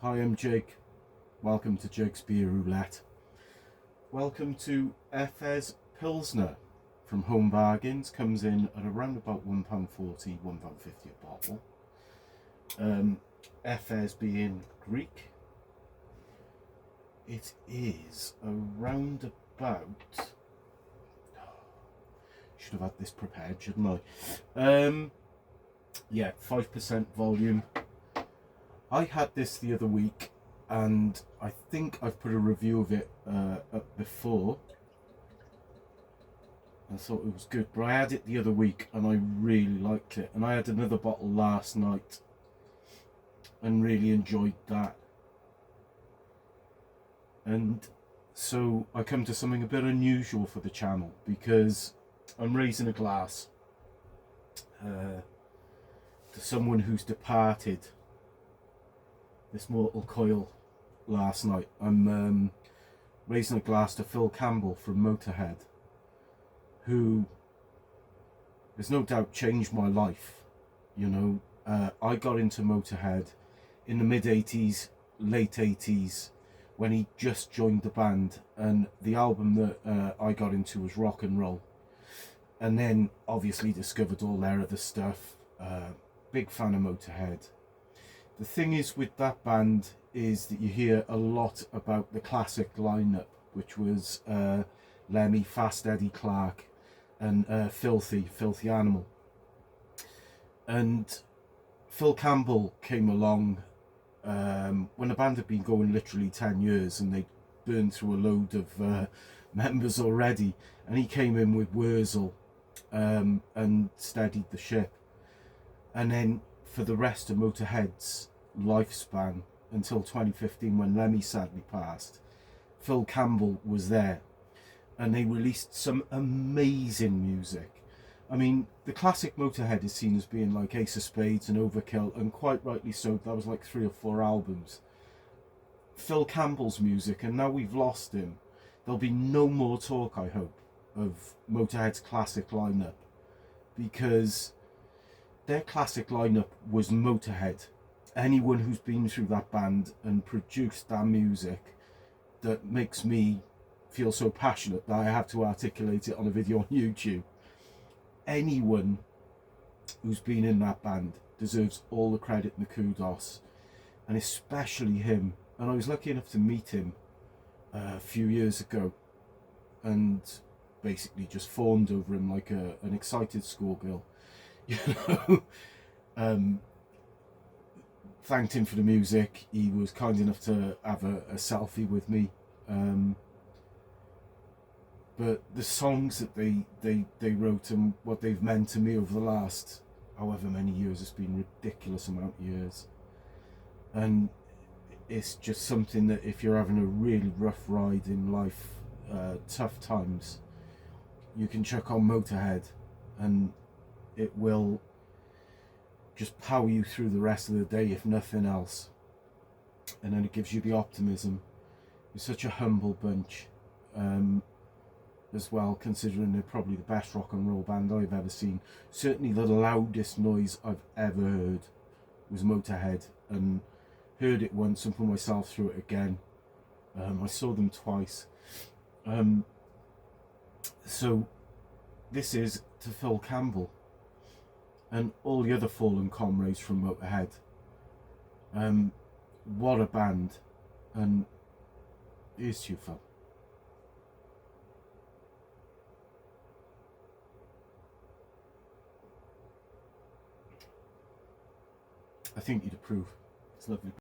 Hi, I'm Jake. Welcome to Jake's Beer Roulette. Welcome to Efes Pilsner from Home Bargains. Comes in at around about £1.40, £1.50 a bottle. Efes being Greek, it is around about... Should have had this prepared, shouldn't I? Yeah, 5% volume. I had this the other week, and I think I've put a review of it up before. I thought it was good, but I had it the other week and I really liked it. And I had another bottle last night and really enjoyed that. And so I come to something a bit unusual for the channel, because I'm raising a glass to someone who's departed this mortal coil last night. I'm raising a glass to Phil Campbell from Motorhead, who has no doubt changed my life. You know, I got into Motorhead in the mid-80s, late 80s, when he just joined the band, and the album that I got into was Rock and Roll. And then obviously discovered all their other stuff. Big fan of Motorhead. The thing is with that band is that you hear a lot about the classic lineup, which was Lemmy, Fast Eddie Clarke, and Filthy Animal. And Phil Campbell came along when the band had been going literally 10 years and they'd burned through a load of members already, and he came in with Wurzel and steadied the ship. And then for the rest of Motorhead's lifespan until 2015, when Lemmy sadly passed, Phil Campbell was there, and they released some amazing music. I mean, the classic Motorhead is seen as being like Ace of Spades and Overkill, and quite rightly so. That was like 3 or 4 albums. Phil Campbell's music, and now we've lost him, there'll be no more talk, I hope, of Motorhead's classic lineup, because their classic lineup was Motorhead. Anyone who's been through that band and produced that music that makes me feel so passionate that I have to articulate it on a video on YouTube. Anyone who's been in that band deserves all the credit and the kudos, and especially him. And I was lucky enough to meet him a few years ago, and basically just fawned over him like an excited schoolgirl. You know, thanked him for the music. He was kind enough to have a selfie with me. But the songs that they wrote and what they've meant to me over the last however many years, it's been a ridiculous amount of years. And it's just something that if you're having a really rough ride in life, tough times, you can chuck on Motorhead and it will just power you through the rest of the day, if nothing else. And then it gives you the optimism. It's such a humble bunch, as well, considering they're probably the best rock and roll band I've ever seen. Certainly the loudest noise I've ever heard was Motorhead, and heard it once and put myself through it again. I saw them twice. So this is to Phil Campbell and all the other fallen comrades from Motorhead. What a band. And here's to you, Phil. I think you'd approve. It's lovely.